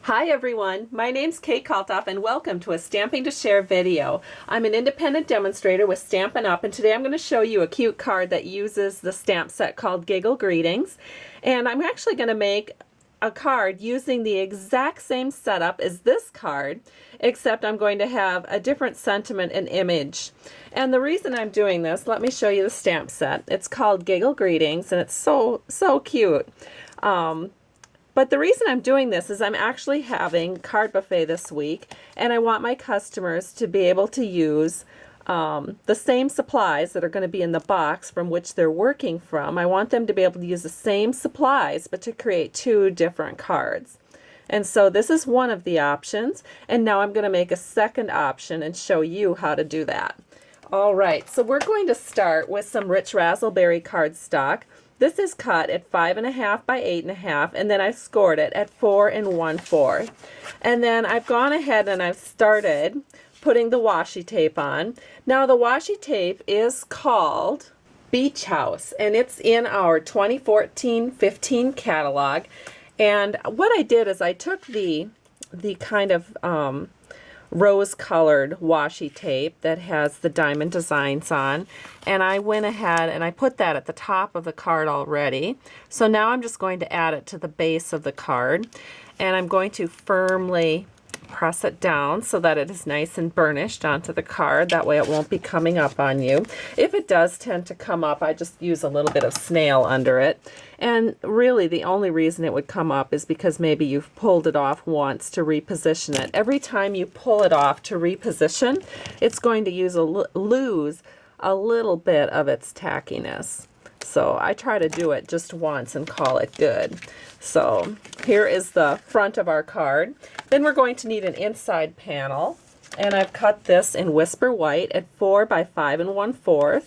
Hi everyone, my name's Kate Kalthoff and welcome to a Stamping to Share video. I'm an independent demonstrator with Stampin' Up! And today I'm going to show you a cute card that uses the stamp set called Giggle Greetings. And I'm actually going to make a card using the exact same setup as this card, except I'm going to have a different sentiment and image. And the reason I'm doing this, let me show you the stamp set. It's called Giggle Greetings and it's so cute. But the reason I'm doing this is I'm actually having card buffet this week, and I want my customers to be able to use the same supplies that are going to be in the box from which they're working from. I want them to be able to use the same supplies, but to create two different cards. And so this is one of the options, and now I'm going to make a second option and show you how to do that. All right, so we're going to start with some rich raspberry cardstock. This is cut at 5.5 by 8.5, and then I scored it at 4 1/4. And then I've gone ahead and I've started putting the washi tape on. Now the washi tape is called Beach House, and it's in our 2014-15 catalog. And what I did is I took the kind of rose-colored washi tape that has the diamond designs on, and I went ahead and I put that at the top of the card already. So now I'm just going to add it to the base of the card, and I'm going to firmly press it down so that it is nice and burnished onto the card. That way it won't be coming up on you. If it does tend to come up, I just use a little bit of snail under it. And really the only reason it would come up is because maybe you've pulled it off once to reposition it. Every time you pull it off to reposition, it's going to lose a little bit of its tackiness. So I try to do it just once and call it good. So here is the front of our card. Then we're going to need an inside panel, and I've cut this in Whisper White at 4 by 5 1/4.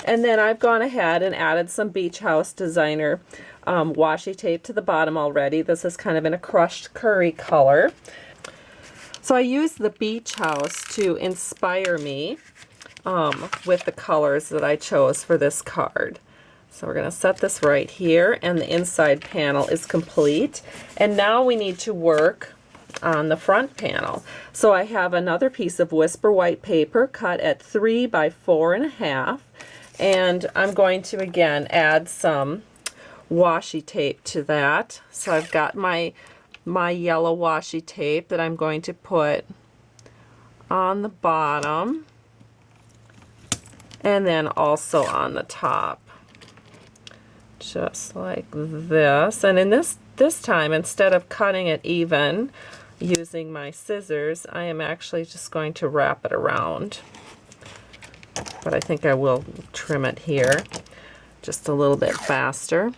And then I've gone ahead and added some Beach House Designer washi tape to the bottom already. This is kind of in a crushed curry color. So I used the Beach House to inspire me with the colors that I chose for this card. So we're going to set this right here, and the inside panel is complete. And now we need to work on the front panel. So I have another piece of Whisper White paper cut at 3 by 4.5, and I'm going to again add some washi tape to that. So I've got my yellow washi tape that I'm going to put on the bottom and then also on the top. Just like this. And in this time, instead of cutting it even using my scissors, I am actually just going to wrap it around. But I think I will trim it here just a little bit faster.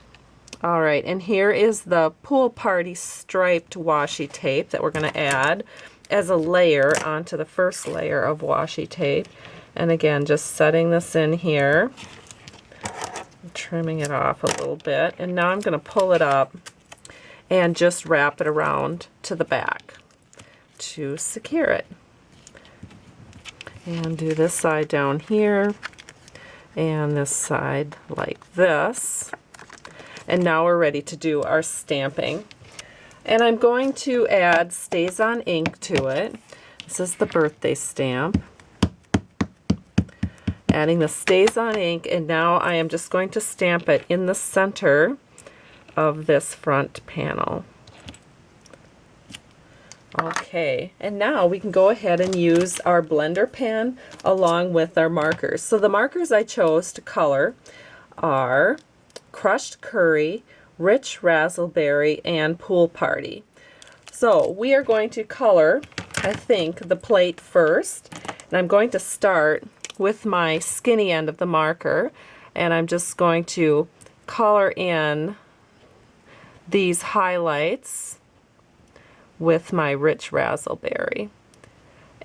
All right, and here is the Pool Party striped washi tape that we're going to add as a layer onto the first layer of washi tape. And again, just setting this in here, trimming it off a little bit, and now I'm going to pull it up and just wrap it around to the back to secure it. And do this side down here and this side like this. And now we're ready to do our stamping. And I'm going to add Stays on ink to it. This is the birthday stamp. Adding the Stays on ink, and now I am just going to stamp it in the center of this front panel. Okay, and now we can go ahead and use our blender pen along with our markers. So the markers I chose to color are Crushed Curry, Rich Raspberry, and Pool Party. So we are going to color, I think, the plate first, and I'm going to start with my skinny end of the marker, and I'm just going to color in these highlights with my rich raspberry.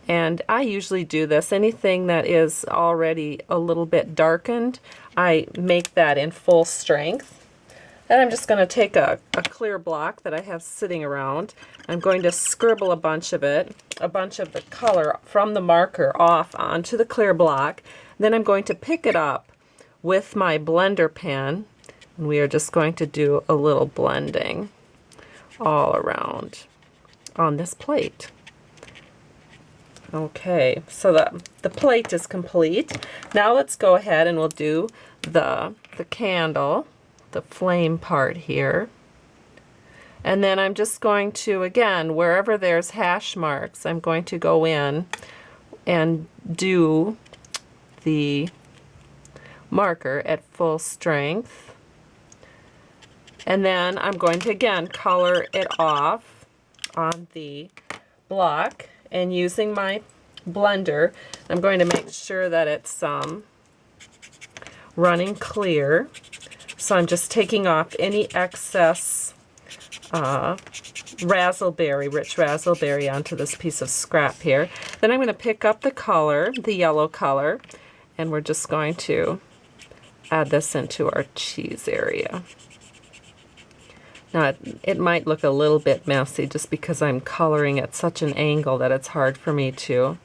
And I usually do this, anything that is already a little bit darkened, I make that in full strength. Then I'm just going to take a clear block that I have sitting around. I'm going to scribble a bunch of the color from the marker off onto the clear block. Then I'm going to pick it up with my blender pen, and we are just going to do a little blending all around. on this plate. Okay, so the plate is complete. Now let's go ahead and we'll do the candle, the flame part here. And then I'm just going to, again, wherever there's hash marks, I'm going to go in and do the marker at full strength. And then I'm going to, again, color it off on the block. And using my blender, I'm going to make sure that it's running clear. So I'm just taking off any excess razzleberry, rich razzleberry onto this piece of scrap here. Then I'm going to pick up the color, the yellow color, and we're just going to add this into our cheese area. Now, it might look a little bit messy just because I'm coloring at such an angle that it's hard for me to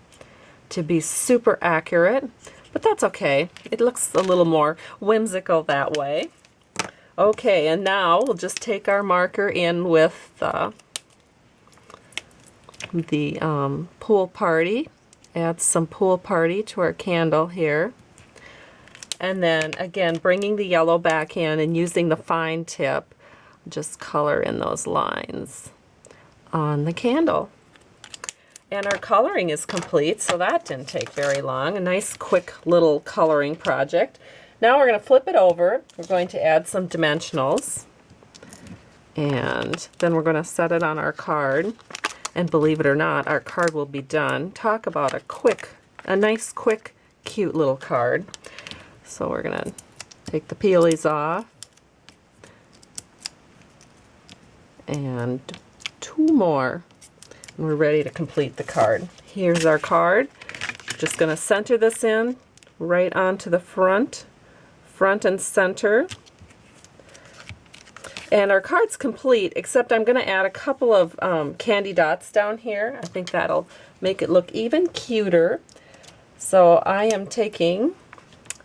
be super accurate, but that's okay. It looks a little more whimsical that way. Okay, and now we'll just take our marker in with the pool party. Add some pool party to our candle here. And then, again, bringing the yellow back in and using the fine tip, just color in those lines on the candle. And our coloring is complete, so that didn't take very long. A nice quick little coloring project. Now we're going to flip it over. We're going to add some dimensionals. And then we're going to set it on our card. And believe it or not, our card will be done. Talk about a nice, quick, cute little card. So we're going to take the peelies off. And 2 more. And we're ready to complete the card. Here's our card. Just going to center this in right onto the front and center. And our card's complete, except I'm going to add a couple of candy dots down here. I think that'll make it look even cuter. So I am taking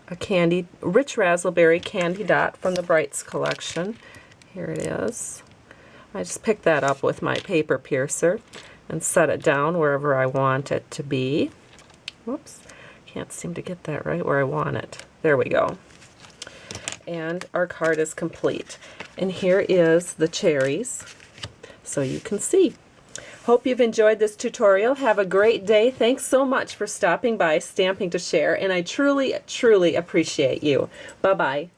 a rich raspberry candy dot from the Brights collection. Here it is. I just picked that up with my paper piercer and set it down wherever I want it to be. Whoops, can't seem to get that right where I want it. There we go. And our card is complete. And here is the cherries, so you can see. Hope you've enjoyed this tutorial. Have a great day. Thanks so much for stopping by Stamping to Share, and I truly, truly appreciate you. Bye-bye.